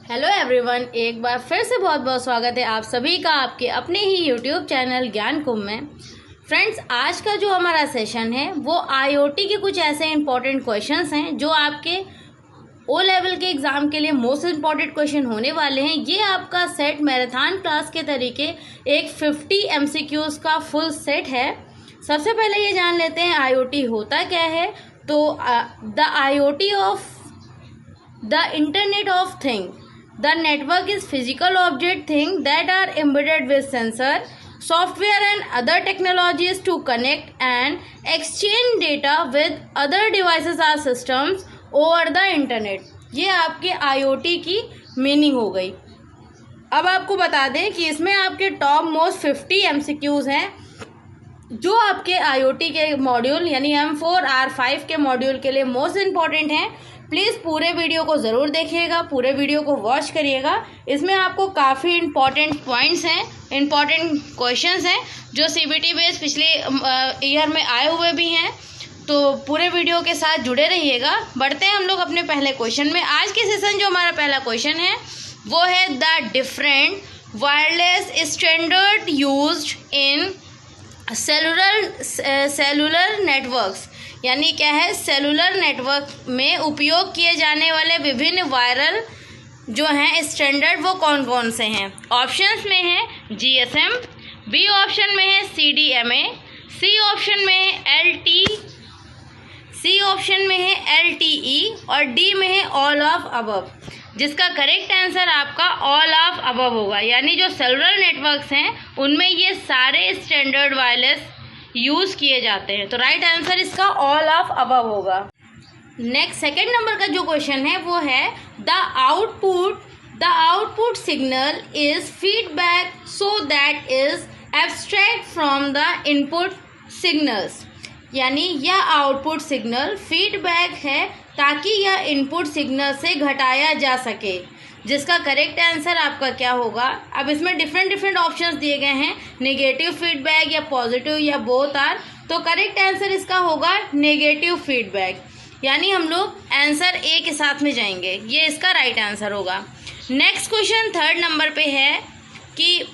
Hello everyone, एक बार फिर से बहुत बहुत स्वागत है आप सभी का आपके अपने ही यूट्यूब चैनल ज्ञान कुंभ में। फ्रेंड्स, आज का जो हमारा सेशन है वो आईओटी के कुछ ऐसे इंपॉर्टेंट क्वेश्चंस हैं जो आपके ओ लेवल के एग्ज़ाम के लिए मोस्ट इम्पॉर्टेंट क्वेश्चन होने वाले हैं। ये आपका सेट मैराथन क्लास के तरीके एक 50 MCQs का फुल सेट है। सबसे पहले ये जान लेते हैं आईओटी होता क्या है। तो the IoT of the internet of thing, the network is physical object thing that are embedded with sensor, software and other technologies to connect and exchange data with other devices or systems over the internet। ये आपके IoT की meaning हो गई। अब आपको बता दें कि इसमें आपके टॉप मोस्ट 50 MCQs हैं जो आपके IoT के मॉड्यूल यानी M4 R5 के मॉड्यूल के लिए मोस्ट इम्पॉर्टेंट हैं। प्लीज़ पूरे वीडियो को ज़रूर देखिएगा, पूरे वीडियो को वॉच करिएगा। इसमें आपको काफ़ी इम्पॉर्टेंट पॉइंट्स हैं, इम्पॉर्टेंट क्वेश्चंस हैं जो CBT बेस पिछले ईयर में आए हुए भी हैं। तो पूरे वीडियो के साथ जुड़े रहिएगा। बढ़ते हैं हम लोग अपने पहले क्वेश्चन में। आज के सेशन जो हमारा पहला क्वेश्चन है वो है the different wireless standard used in cellular networks, यानी क्या है, सेलुलर नेटवर्क में उपयोग किए जाने वाले विभिन्न वायरल जो हैं स्टैंडर्ड वो कौन कौन से हैं। ऑप्शंस में है GSM, बी ऑप्शन में है CDMA, सी ऑप्शन में है LTE और डी में है ऑल ऑफ अबव। जिसका करेक्ट आंसर आपका ऑल ऑफ अबव होगा, यानी जो सेलुलर नेटवर्क्स हैं उनमें ये सारे स्टैंडर्ड वायरलेस यूज़ किए जाते हैं। तो राइट आंसर इसका ऑल ऑफ अबव होगा। नेक्स्ट सेकंड नंबर का जो क्वेश्चन है वो है the output signal is feedback so that is abstract from the input signals, यानी यह आउटपुट सिग्नल फीडबैक है ताकि यह इनपुट सिग्नल से घटाया जा सके। जिसका करेक्ट आंसर आपका क्या होगा। अब इसमें डिफरेंट ऑप्शंस दिए गए हैं, नेगेटिव फीडबैक या पॉजिटिव या बोथ आर। तो करेक्ट आंसर इसका होगा नेगेटिव फीडबैक, यानी हम लोग आंसर ए के साथ में जाएंगे। ये इसका राइट आंसर होगा। नेक्स्ट क्वेश्चन थर्ड नंबर पे है कि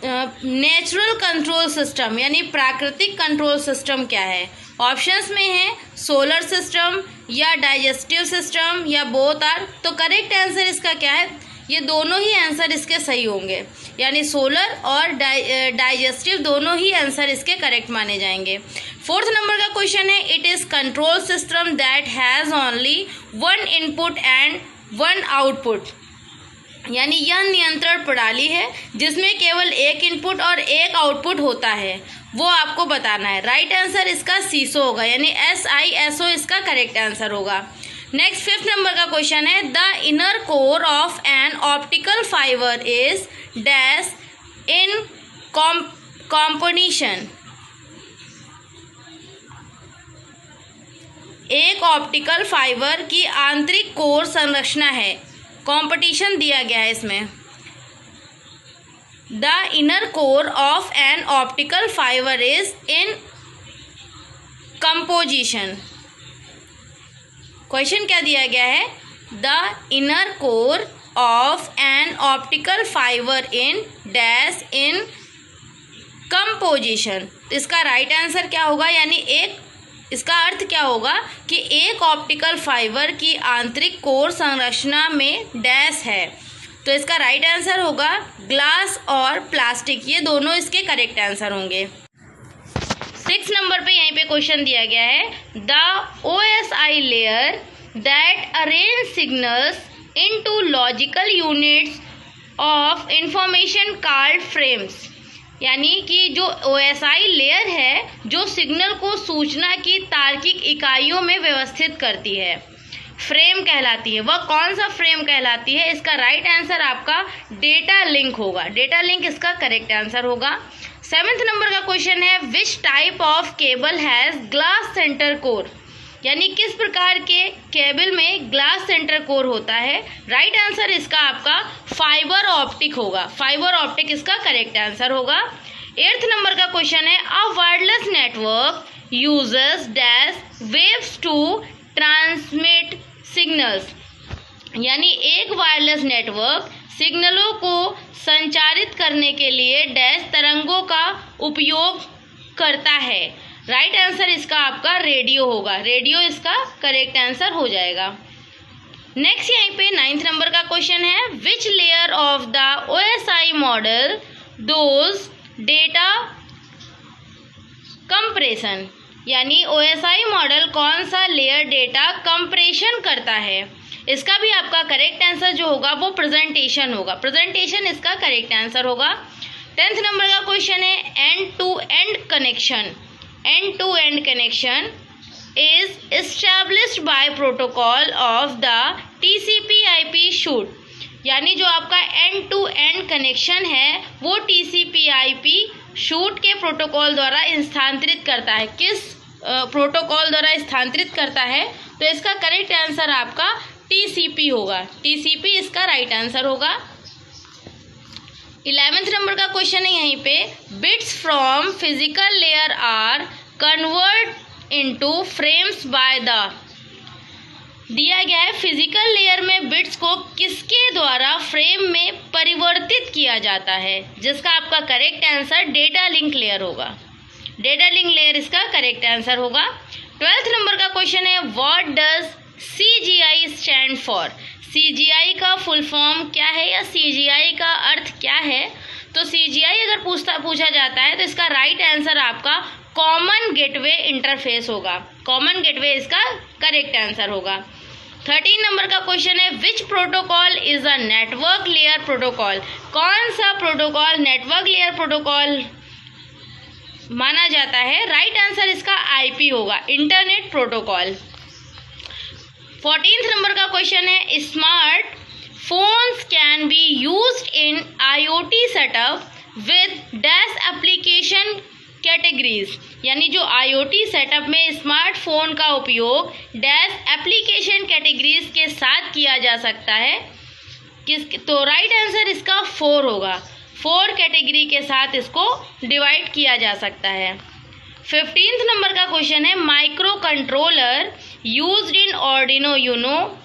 नेचुरल कंट्रोल सिस्टम यानी प्राकृतिक कंट्रोल सिस्टम क्या है। ऑप्शंस में है सोलर सिस्टम या डाइजेस्टिव सिस्टम या बोथ आर। तो करेक्ट आंसर इसका क्या है, ये दोनों ही आंसर इसके सही होंगे, यानी सोलर और डाइजेस्टिव दोनों ही आंसर इसके करेक्ट माने जाएंगे। फोर्थ नंबर का क्वेश्चन है it is control system that has only one input and one output, यानी यह नियंत्रण प्रणाली है जिसमें केवल एक इनपुट और एक आउटपुट होता है, वो आपको बताना है। राइट आंसर इसका सीसो होगा, यानी SISO इसका करेक्ट आंसर होगा। नेक्स्ट फिफ्थ नंबर का क्वेश्चन है the inner core of an optical fibre is dash in composition. एक ऑप्टिकल फाइबर की आंतरिक कोर संरचना है, कंपटीशन दिया गया है इसमें। The inner core of an optical fibre is in composition. Question क्या दिया गया है, the inner core of an optical fibre in dash in composition. इसका राइट आंसर क्या होगा, यानी इसका अर्थ क्या होगा कि एक ऑप्टिकल फाइबर की आंतरिक कोर संरचना में डैश है। तो इसका राइट आंसर होगा ग्लास और प्लास्टिक, ये दोनों इसके करेक्ट आंसर होंगे। 6 नंबर पे यहीं पे क्वेश्चन दिया गया है the OSI layer that arrange signals into logical units of information called frames, यानी कि जो OSI लेयर है जो सिग्नल को सूचना की तार्किक इकाइयों में व्यवस्थित करती है, फ्रेम कहलाती है। वह कौन सा फ्रेम कहलाती है, इसका राइट आंसर आपका डेटा लिंक होगा। डेटा लिंक इसका करेक्ट आंसर होगा। 7th नंबर का क्वेश्चन है which type of cable has glass centre core, यानी किस प्रकार के केबल में ग्लास सेंटर कोर होता है। राइट आंसर इसका आपका फाइबर ऑप्टिक होगा। फाइबर ऑप्टिक इसका करेक्ट आंसर होगा। 8th नंबर का क्वेश्चन है a wireless network uses dash waves to transmit signals, यानी एक वायरलेस नेटवर्क सिग्नलों को संचारित करने के लिए डैश तरंगों का उपयोग करता है। राइट आंसर इसका आपका रेडियो होगा। रेडियो इसका करेक्ट आंसर हो जाएगा। नेक्स्ट यहीं पे 9th नंबर का क्वेश्चन है, which layer of the OSI model dose data compression, यानी OSI मॉडल कौन सा लेयर डेटा कंप्रेशन करता है। इसका भी आपका करेक्ट आंसर जो होगा वो प्रेजेंटेशन होगा। प्रेजेंटेशन इसका करेक्ट आंसर होगा। 10th नंबर का क्वेश्चन है, end to end connection. End to end connection is established by protocol of the TCP/IP suite, यानी जो आपका एंड टू एंड कनेक्शन है वो TCP/IP शूट के प्रोटोकॉल द्वारा स्थानांतरित करता है। किस प्रोटोकॉल द्वारा स्थानांतरित करता है, तो इसका करेक्ट आंसर आपका TCP होगा। TCP इसका राइट आंसर होगा। 11th नंबर का क्वेश्चन है यहीं पे, bits from physical layer are convert into frames by the, दिया गया है फिजिकल लेयर में बिट्स को किसके द्वारा फ्रेम में परिवर्तित किया जाता है, जिसका आपका correct answer data link layer होगा। डेटा लिंक लेयर इसका करेक्ट आंसर होगा। 12th नंबर का क्वेश्चन है, what does CGI stand for. CGI का फुल फॉर्म क्या है या CGI का अर्थ क्या है, तो CGI अगर पूछा जाता है तो इसका राइट आंसर आपका कॉमन गेटवे इंटरफेस होगा। कॉमन गेटवे इसका करेक्ट आंसर होगा। 13 नंबर का क्वेश्चन है, विच protocol is a network layer protocol. कौन सा प्रोटोकॉल नेटवर्क लेयर प्रोटोकॉल माना जाता है। राइट आंसर इसका IP होगा, इंटरनेट प्रोटोकॉल। 14th नंबर का क्वेश्चन है, smart phones can be used in IoT setup with dash application categories, यानी जो IoT सेटअप में स्मार्टफोन का उपयोग डैश एप्लीकेशन कैटेगरीज के साथ किया जा सकता है। तो राइट आंसर इसका 4 होगा। 4 कैटेगरी के साथ इसको डिवाइड किया जा सकता है। 15th नंबर का क्वेश्चन है, microcontroller used in Arduino Uno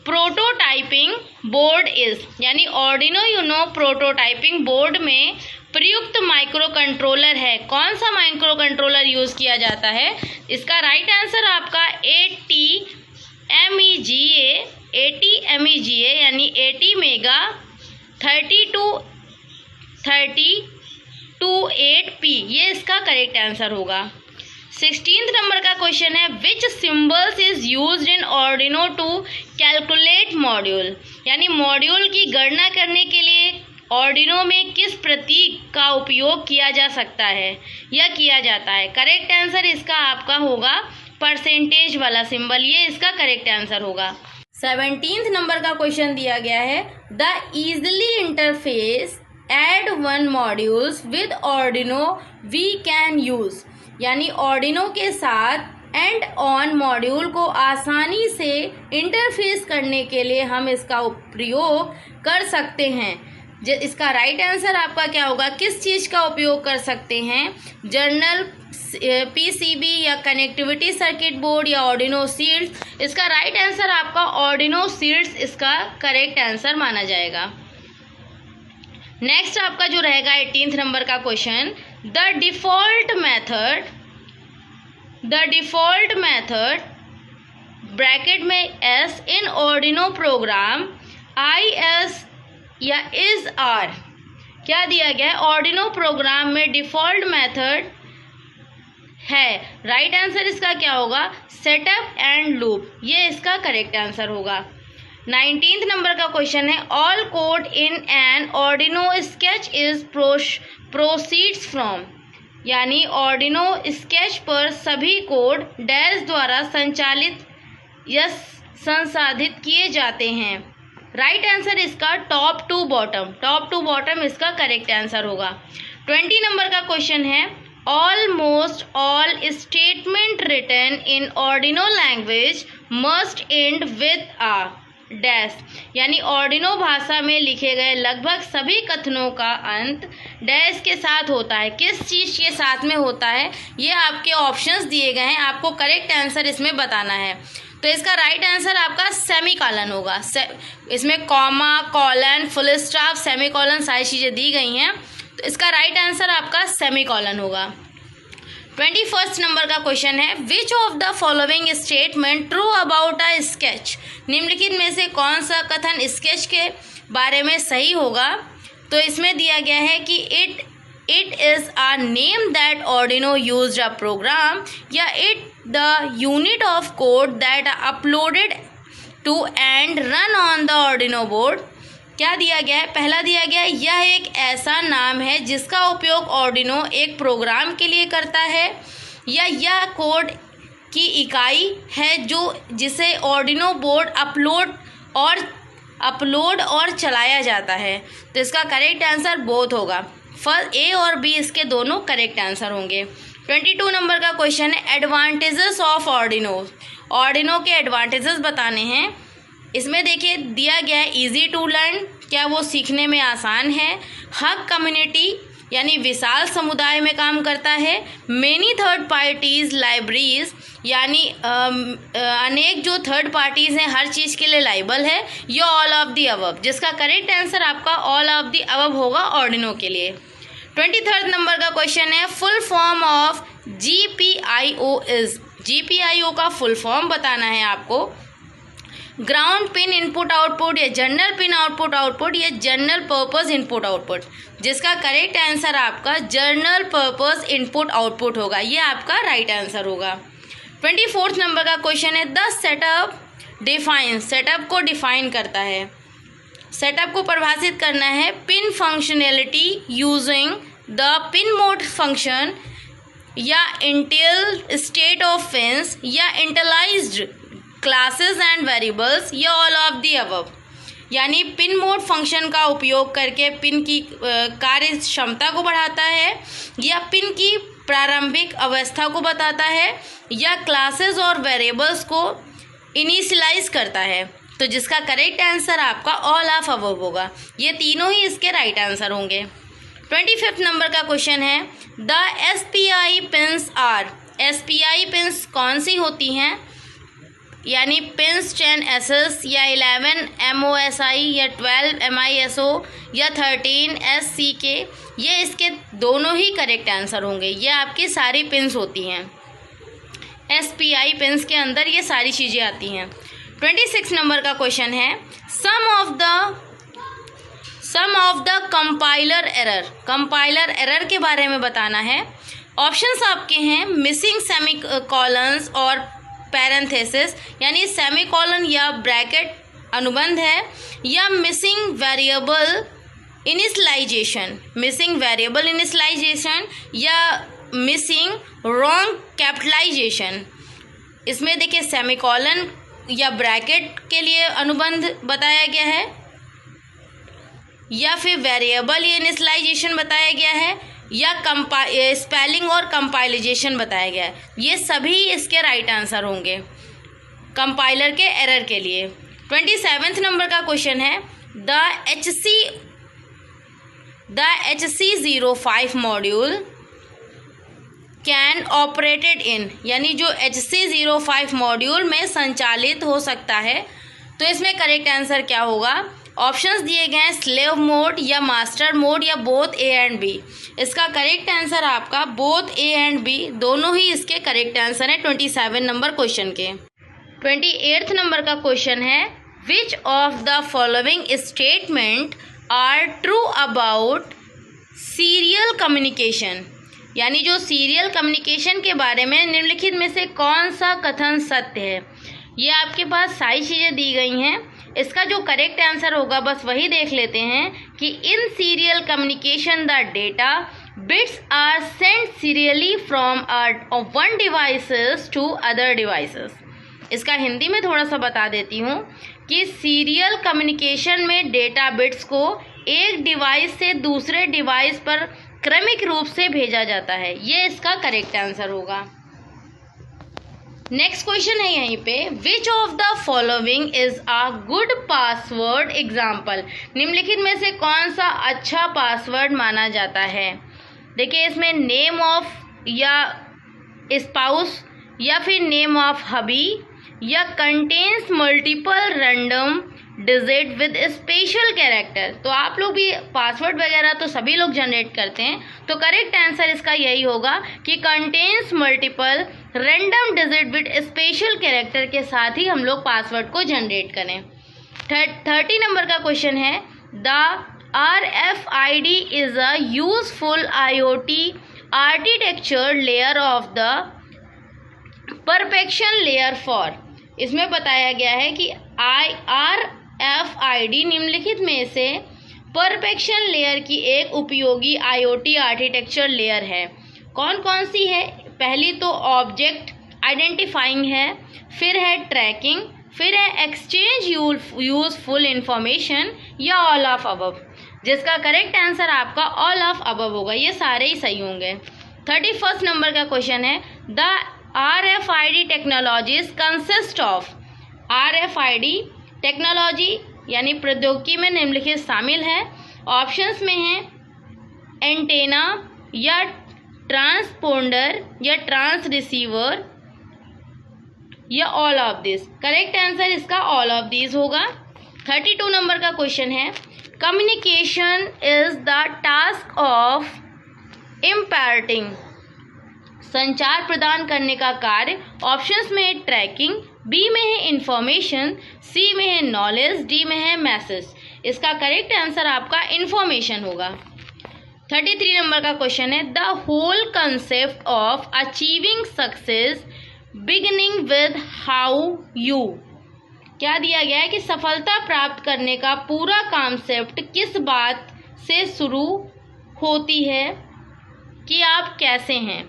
prototyping board is, यानी आर्डिनो यूनो प्रोटोटाइपिंग बोर्ड में प्रयुक्त माइक्रो कंट्रोलर है। कौन सा माइक्रो कंट्रोलर यूज किया जाता है, इसका राइट आंसर आपका ATmega यानी 80 मेगा 3228P, ये इसका करेक्ट आंसर होगा। 16th नंबर का क्वेश्चन है, which symbols is used in Arduino to calculate module, यानी मॉड्यूल की गणना करने के लिए आर्डिनो में किस प्रतीक का उपयोग किया जा सकता है या किया जाता है। करेक्ट आंसर इसका आपका होगा परसेंटेज वाला सिंबल, ये इसका करेक्ट आंसर होगा। 17th नंबर का क्वेश्चन दिया गया है, the easily interface add on modules with Arduino we can use, यानी आर्डिनो के साथ एंड ऑन मॉड्यूल को आसानी से इंटरफेस करने के लिए हम इसका प्रयोग कर सकते हैं। इसका राइट आंसर आपका क्या होगा, किस चीज़ का उपयोग कर सकते हैं, जर्नल PCB या कनेक्टिविटी सर्किट बोर्ड या आर्डिनो सीड्स। इसका राइट आंसर आपका आर्डिनो सीड्स इसका करेक्ट आंसर माना जाएगा। नेक्स्ट आपका जो रहेगा 18th नंबर का question, the default method bracket में S in Arduino program IS या इज आर, क्या दिया गया है, आर्डिनो प्रोग्राम में डिफॉल्ट मेथड है। राइट आंसर इसका क्या होगा, सेटअप एंड लूप, ये इसका करेक्ट आंसर होगा। 19th नंबर का क्वेश्चन है, all code in an Arduino sketch is proceeds from, यानी आर्डिनो स्केच पर सभी कोड डैश द्वारा संचालित या संसाधित किए जाते हैं। राइट आंसर इसका टॉप टू बॉटम इसका करेक्ट आंसर होगा। 20 नंबर का क्वेश्चन है, almost all statement written in Arduino language must end with a dash, यानी आर्डिनो भाषा में लिखे गए लगभग सभी कथनों का अंत डैश के साथ होता है। किस चीज़ के साथ में होता है, ये आपके ऑप्शंस दिए गए हैं, आपको करेक्ट आंसर इसमें बताना है। तो इसका राइट आंसर आपका सेमी कॉलन होगा। इसमें comma, colon, full stop, semi colon सारी चीज़ें दी गई हैं, तो इसका राइट आंसर आपका सेमी कॉलन होगा। 21 नंबर का क्वेश्चन है, which of the following statement true about a sketch. निम्नलिखित में से कौन सा कथन स्केच के बारे में सही होगा। तो इसमें दिया गया है कि it is a name that Arduino used a program, या it the unit of code that uploaded to and run on the Arduino board. क्या दिया गया है? पहला दिया गया है यह एक ऐसा नाम है जिसका उपयोग ऑर्डिनो एक प्रोग्राम के लिए करता है, या यह कोड की इकाई है जिसे ऑर्डिनो बोर्ड अपलोड और चलाया जाता है। तो इसका करेक्ट आंसर बोथ होगा। फर्स्ट ए और बी इसके दोनों करेक्ट आंसर होंगे। 22 नंबर का क्वेश्चन है, एडवांटेजेस ऑफ ऑर्डिनो के एडवांटेजेस बताने हैं। इसमें देखिए दिया गया है इजी टू लर्न, क्या वो सीखने में आसान है। हग कम्युनिटी यानी विशाल समुदाय में काम करता है। मेनी थर्ड पार्टीज लाइब्रेरीज यानी अनेक जो थर्ड पार्टीज़ हैं हर चीज़ के लिए लाइबल है। या ऑल ऑफ दी अबव, जिसका करेक्ट आंसर आपका ऑल ऑफ दी अबव होगा ऑर्डिनो के लिए। 23 नंबर का क्वेश्चन है, full form of GPIO is. GPIO का फुल फॉर्म बताना है आपको। ग्राउंड पिन इनपुट आउटपुट, या जनरल पिन आउटपुट, या जनरल पर्पस इनपुट आउटपुट। जिसका करेक्ट आंसर आपका जनरल पर्पस इनपुट आउटपुट होगा, ये आपका राइट आंसर होगा। 24 नंबर का क्वेश्चन है, द सेटअप डिफाइंस। सेटअप को डिफाइन करता है, सेटअप को परिभाषित करना है। Pin functionality using the pin mode function, या इंटेल स्टेट ऑफ पिन्स, या इंटलाइज्ड क्लासेस एंड वेरिएबल्स, या ऑल ऑफ दी अबव। यानी पिन मोड फंक्शन का उपयोग करके पिन की कार्य क्षमता को बढ़ाता है, या पिन की प्रारंभिक अवस्था को बताता है, या क्लासेस और वेरिएबल्स को इनिशियलाइज करता है। तो जिसका करेक्ट आंसर आपका ऑल ऑफ अबव होगा। ये तीनों ही इसके राइट आंसर होंगे। 25 नंबर का क्वेश्चन है, the SPI pins are. SPI pins कौन सी होती हैं? यानी पिन्स 10 SS, या 11 MOSI, या 12 MISO, या 13 SCK। ये इसके दोनों ही करेक्ट आंसर होंगे। ये आपकी सारी पिन्स होती हैं, SPI पिन्स के अंदर ये सारी चीज़ें आती हैं। 26 नंबर का क्वेश्चन है, some of the compiler error. Compiler error के बारे में बताना है। ऑप्शंस आपके हैं, मिसिंग सेमीकोलंस और पैरेंथेसिस, यानी सेमीकोलन या ब्रैकेट अनुबंध है, या मिसिंग वेरिएबल इनिशियलाइजेशन, या मिसिंग रॉन्ग कैपिटलाइजेशन। इसमें देखिए सेमीकोलन या ब्रैकेट के लिए अनुबंध बताया गया है, या फिर वेरिएबल इनिशियलाइजेशन बताया गया है, या स्पेलिंग और कंपाइलेशन बताया गया है। ये सभी इसके राइट आंसर होंगे कंपाइलर के एरर के लिए। 27 नंबर का क्वेश्चन है, the HC05 module can operated in, यानी जो HC05 मॉड्यूल में संचालित हो सकता है। तो इसमें करेक्ट आंसर क्या होगा? ऑप्शंस दिए गए हैं, स्लेव मोड, या मास्टर मोड, या बोथ A एंड B। इसका करेक्ट आंसर आपका बोथ A एंड B, दोनों ही इसके करेक्ट आंसर हैं 27 नंबर क्वेश्चन के। 28 नंबर का क्वेश्चन है, which of the following statement are true about serial communication. यानी जो सीरियल कम्युनिकेशन के बारे में निम्नलिखित में से कौन सा कथन सत्य है। ये आपके पास सारी चीज़ें दी गई हैं। इसका जो करेक्ट आंसर होगा बस वही देख लेते हैं कि in serial communication the data bits are sent serially from one devices to other devices. इसका हिंदी में थोड़ा सा बता देती हूँ कि सीरियल कम्युनिकेशन में डेटा बिट्स को एक डिवाइस से दूसरे डिवाइस पर क्रमिक रूप से भेजा जाता है। ये इसका करेक्ट आंसर होगा। नेक्स्ट क्वेश्चन है यहीं पे, विच of the following is a good password example. निम्नलिखित में से कौन सा अच्छा पासवर्ड माना जाता है। देखिए इसमें नेम ऑफ या स्पाउस, या फिर नेम ऑफ हबी, या contains multiple random digit with special character. तो आप लोग भी पासवर्ड वगैरह तो सभी लोग जनरेट करते हैं, तो करेक्ट आंसर इसका यही होगा कि contains multiple random digit with special character के साथ ही हम लोग पासवर्ड को जनरेट करें। 30 नंबर का क्वेश्चन है, the RFID is a useful IoT architecture layer of the perfection layer for. इसमें बताया गया है कि RFID निम्नलिखित में से परफेक्शन लेयर की एक उपयोगी IoT आर्किटेक्चर लेयर है। कौन कौन सी है? पहली तो ऑब्जेक्ट आइडेंटिफाइंग है, फिर है ट्रैकिंग, फिर है एक्सचेंज यूजफुल इंफॉर्मेशन, या ऑल ऑफ अबव। जिसका करेक्ट आंसर आपका ऑल ऑफ अबव होगा, ये सारे ही सही होंगे। 31 नंबर का क्वेश्चन है, the RFID technologies consist of. RFID technology यानी प्रौद्योगिकी में निम्नलिखित शामिल है। ऑप्शंस में है एंटेना या ट्रांसपोंडर या ट्रांस रिसीवर या all of this. Correct answer इसका ऑल ऑफ दिस होगा। 32 नंबर का क्वेश्चन है, communication is the task of imparting. संचार प्रदान करने का कार्य। ऑप्शंस में है ट्रैकिंग, बी में है इंफॉर्मेशन, सी में है नॉलेज, डी में है मैसेज। इसका करेक्ट आंसर आपका इंफॉर्मेशन होगा। 33 नंबर का क्वेश्चन है, the whole concept of achieving success beginning with how you. क्या दिया गया है कि सफलता प्राप्त करने का पूरा कॉन्सेप्ट किस बात से शुरू होती है कि आप कैसे हैं।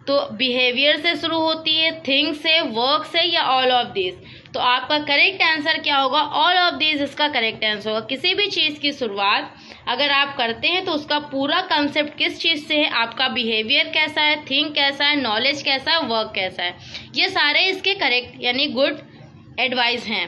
तो बिहेवियर से शुरू होती है, थिंग से, वर्क से, या ऑल ऑफ दिस। तो आपका करेक्ट आंसर क्या होगा? ऑल ऑफ दिस इसका करेक्ट आंसर होगा। किसी भी चीज़ की शुरुआत अगर आप करते हैं तो उसका पूरा कंसेप्ट किस चीज़ से है, आपका बिहेवियर कैसा है, थिंग कैसा है, नॉलेज कैसा है, वर्क कैसा है, ये सारे इसके करेक्ट यानी गुड एडवाइस हैं।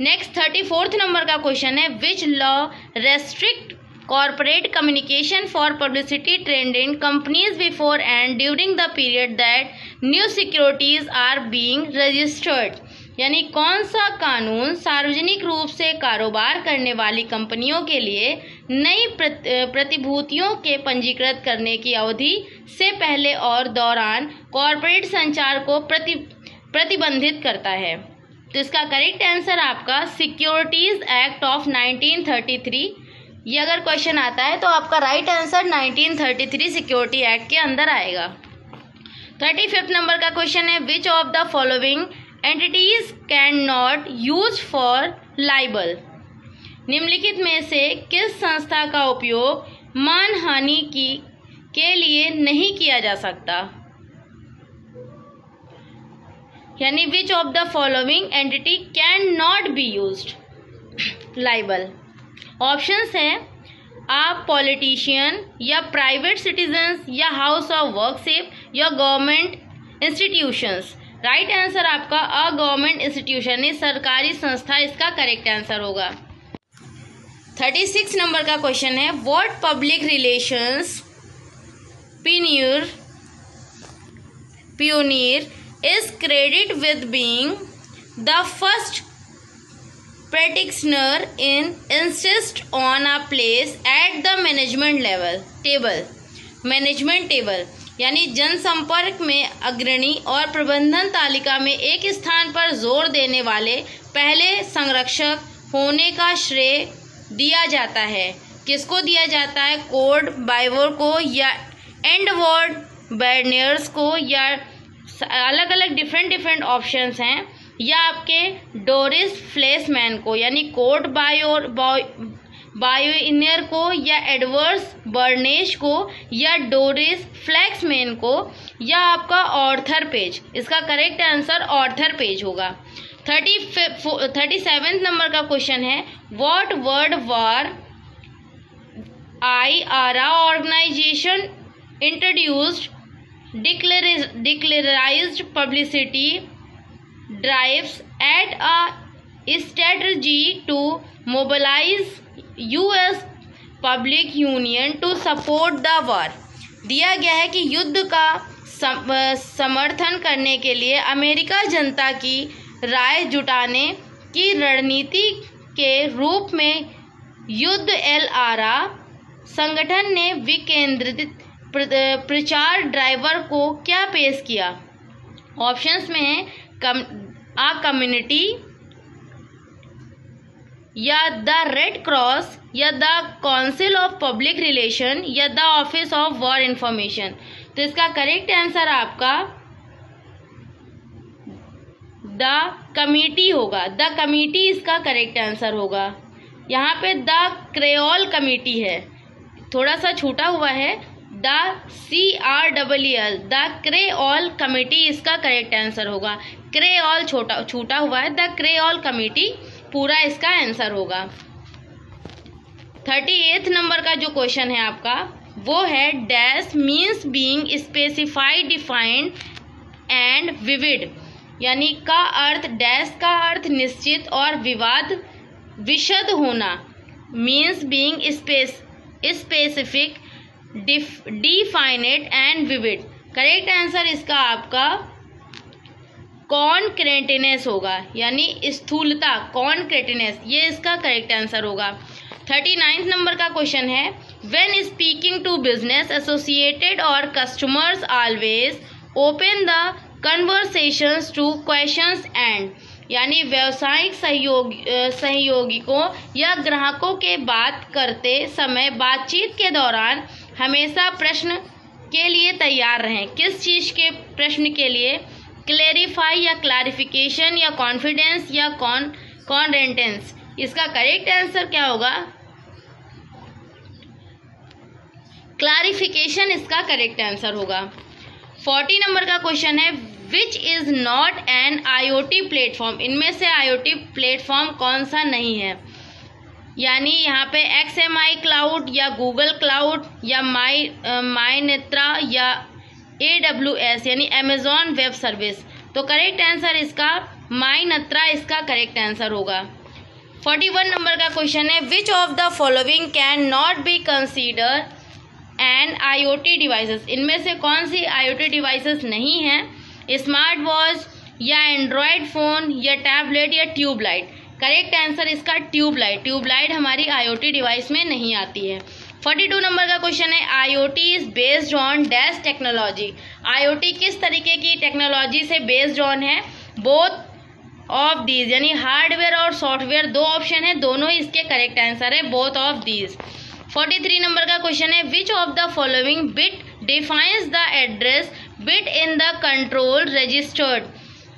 नेक्स्ट 34 नंबर का क्वेश्चन है, which law restrict corporate communication for publicity trend in companies before and during the period that new securities are being registered। यानी कौन सा कानून सार्वजनिक रूप से कारोबार करने वाली कंपनियों के लिए नई प्रतिभूतियों के पंजीकृत करने की अवधि से पहले और दौरान कॉर्पोरेट संचार को प्रतिबंधित करता है। तो इसका करेक्ट आंसर आपका सिक्योरिटीज एक्ट ऑफ 1933। ये अगर क्वेश्चन आता है तो आपका राइट आंसर 1933 सिक्योरिटी एक्ट के अंदर आएगा। 35 नंबर का क्वेश्चन है, which of the following entities can not use for liable. निम्नलिखित में से किस संस्था का उपयोग मानहानि के लिए नहीं किया जा सकता। यानी विच of the following entity can not be used liable. Options हैं आप पॉलिटिशियन या प्राइवेट सिटीजन्स या हाउस ऑफ वर्कशिप या गवर्नमेंट इंस्टीट्यूशंस। राइट आंसर आपका अ गवर्नमेंट इंस्टीट्यूशन है, सरकारी संस्था इसका करेक्ट आंसर होगा। 36 नंबर का क्वेश्चन है, what public relations pioneer is credited with being the first practitioner in insist on a place at the management level management table यानी जनसंपर्क में अग्रणी और प्रबंधन तालिका में एक स्थान पर जोर देने वाले पहले संरक्षक होने का श्रेय दिया जाता है। किसको दिया जाता है? कोड बाइवोर को या एंडवर्ड बैर्नियर्स को, या अलग अलग डिफरेंट ऑप्शंस हैं, या आपके डोरिस फ्लेसमैन को यानी कोड बायोइनियर को, या एडवर्ड्स बर्नेश को, या डोरिस फ्लेक्समैन को, या आपका ऑर्थर पेज। इसका करेक्ट आंसर ऑर्थर पेज होगा। 37 नंबर का क्वेश्चन है, what world war IRA organisation introduced declarized publicity drives at a strategy to mobilize US public union to support the war। दिया गया है कि युद्ध का समर्थन करने के लिए अमेरिका जनता की राय जुटाने की रणनीति के रूप में युद्ध LRA संगठन ने विकेंद्रित प्रचार ड्राइवर को क्या पेश किया? ऑप्शंस में है आ कम्युनिटी, या द रेड क्रॉस, या the Council of Public Relation, या the Office of War Information. तो इसका करेक्ट आंसर आपका द कमिटी होगा। द कमिटी इसका करेक्ट आंसर होगा। यहाँ पे द क्रेओल कमिटी है, थोड़ा सा छूटा हुआ है, the CREEL, the creole committee इसका करेक्ट आंसर होगा। क्रेओल छूटा हुआ है, द क्रेओल कमिटी पूरा इसका आंसर होगा। 38 नंबर का जो क्वेश्चन है आपका वो है dash means being specified, defined and vivid, यानी का अर्थ, डैश का अर्थ निश्चित और विशद होना। Means being specific, definite and vivid. Correct answer इसका आपका कॉन्क्रेटिनेस होगा, यानी स्थूलता, कॉन्क्रेटिनेस, ये इसका करेक्ट आंसर होगा। 39 नंबर का क्वेश्चन है when speaking to business associated और customers always open the conversations to questions and, यानी व्यावसायिक सहयोगियों या ग्राहकों के बात करते समय बातचीत के दौरान हमेशा प्रश्न के लिए तैयार रहें। किस चीज़ के प्रश्न के लिए? क्लेरिफाई या क्लैरिफिकेशन या कॉन्फिडेंस या कॉन्डेंटेंस। इसका करेक्ट आंसर क्या होगा? क्लैरिफिकेशन इसका करेक्ट आंसर होगा। 40 नंबर का क्वेश्चन है which is not an IoT platform. इनमें से IoT प्लेटफॉर्म कौन सा नहीं है? यानी यहाँ पे XMI क्लाउड या गूगल क्लाउड या माइनेत्रा या AWS यानी अमेजॉन वेब सर्विस। तो करेक्ट आंसर इसका माइनेत्रा इसका करेक्ट आंसर होगा। 41 नंबर का क्वेश्चन है which of the following can not be consider and IoT devices. इनमें से कौन सी IoT डिवाइसेस नहीं हैं? स्मार्ट वॉच या एंड्रॉयड फ़ोन या टैबलेट या ट्यूबलाइट। करेक्ट आंसर इसका ट्यूबलाइट। ट्यूबलाइट हमारी IoT डिवाइस में नहीं आती है। 42 नंबर का क्वेश्चन है IoT is based on dash technology. IoT किस तरीके की टेक्नोलॉजी से बेस्ड ऑन है? बोथ ऑफ दीज, यानी हार्डवेयर और सॉफ्टवेयर दो ऑप्शन है, दोनों इसके करेक्ट आंसर है बोथ ऑफ दीज। 43 नंबर का क्वेश्चन है which of the following bit defines the address bit in the control registered.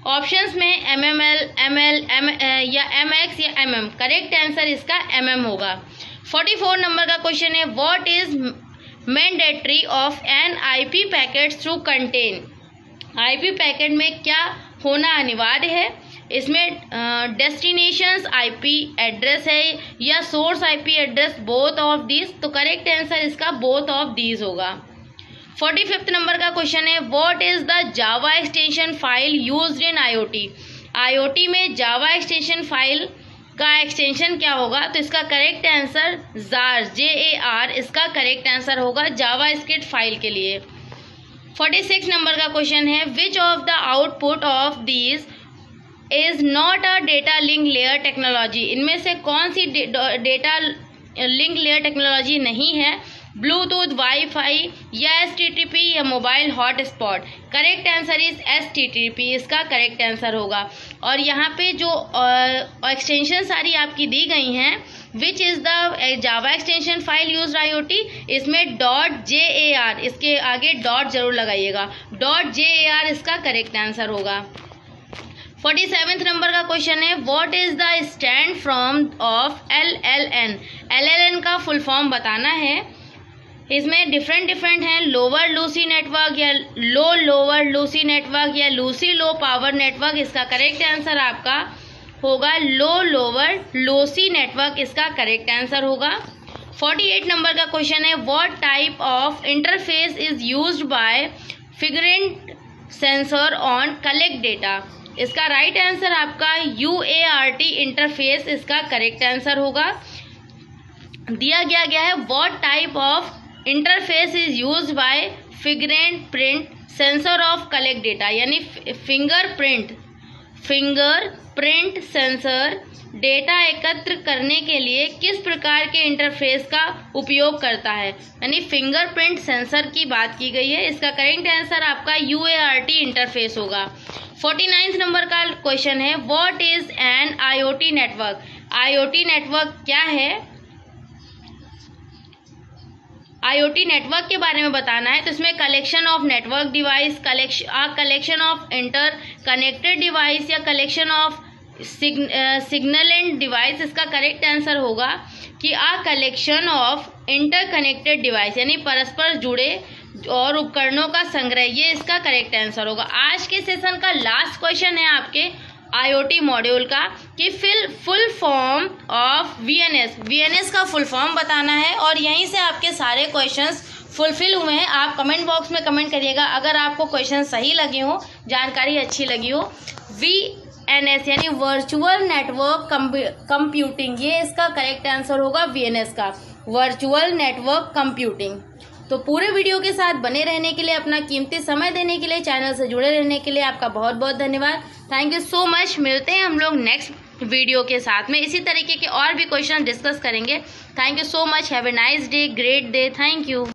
Options में MML, ML, या MX या MM। करेक्ट आंसर इसका MM होगा। 44 नंबर का क्वेश्चन है what is mandatory of an IP packet through contain. IP packet में क्या होना अनिवार्य है? इसमें डेस्टिनेशंस IP एड्रेस है या source IP address, both of these. तो करेक्ट आंसर इसका बोथ ऑफ दीज होगा। 45 नंबर का क्वेश्चन है what is the Java extension file used in IoT। IoT में जावा एक्सटेंशन फाइल का एक्सटेंशन क्या होगा? तो इसका करेक्ट आंसर जार, JAR इसका करेक्ट आंसर होगा जावा स्क्रिप्ट फाइल के लिए। 46 नंबर का क्वेश्चन है which of the output of these is not a data link layer technology. इनमें से कौन सी डेटा लिंक लेयर टेक्नोलॉजी नहीं है? ब्लूटूथ, वाईफाई या STTP या mobile hotspot. Correct answer is STTP इसका करेक्ट आंसर होगा। और यहाँ पे जो एक्सटेंशन सारी आपकी दी गई हैं which is the Java extension file use IoT, इसमें .jar इसके आगे डॉट जरूर लगाइएगा, .jar इसका करेक्ट आंसर होगा। 47 नंबर का क्वेश्चन है what is the stand from of LLN। LLN का फुल फॉर्म बताना है। इसमें डिफरेंट हैं, लोअर लूसी नेटवर्क या लो लोअर लूसी नेटवर्क या लूसी लो पावर नेटवर्क। इसका करेक्ट आंसर आपका होगा लो लोअर लूसी नेटवर्क इसका करेक्ट आंसर होगा। 48 नंबर का क्वेश्चन है what type of interface is used by fingerprint sensor on collect data. इसका राइट आंसर आपका UART इंटरफेस इसका करेक्ट आंसर होगा। दिया गया है what type of interface is use by fingerprint sensor of collect data, यानी fingerprint finger print sensor data एकत्र करने के लिए किस प्रकार के इंटरफेस का उपयोग करता है, यानी फिंगरप्रिंट सेंसर की बात की गई है। इसका करेक्ट आंसर आपका UART इंटरफेस होगा। 49 नंबर का क्वेश्चन है, what is an IoT network. IoT network क्या है? IoT नेटवर्क के बारे में बताना है, तो इसमें collection of network device, collection of interconnected device या collection of signal and device. इसका करेक्ट आंसर होगा कि कलेक्शन ऑफ इंटरकनेक्टेड डिवाइस, यानी परस्पर जुड़े और उपकरणों का संग्रह, ये इसका करेक्ट आंसर होगा। आज के सेशन का लास्ट क्वेश्चन है आपके IoT मॉड्यूल का कि फुल फॉर्म ऑफ VNS का फुल फॉर्म बताना है, और यहीं से आपके सारे क्वेश्चंस फुलफिल हुए हैं। आप कमेंट बॉक्स में कमेंट करिएगा अगर आपको क्वेश्चन सही लगे हो, जानकारी अच्छी लगी हो। VNS यानी वर्चुअल नेटवर्क कंप्यूटिंग, ये इसका करेक्ट आंसर होगा VNS का, वर्चुअल नेटवर्क कंप्यूटिंग। तो पूरे वीडियो के साथ बने रहने के लिए, अपना कीमती समय देने के लिए, चैनल से जुड़े रहने के लिए आपका बहुत बहुत धन्यवाद। Thank you so much. मिलते हैं हम लोग नेक्स्ट वीडियो के साथ में, इसी तरीके के और भी क्वेश्चन डिस्कस करेंगे। Thank you so much. Have a nice day, great day. Thank you.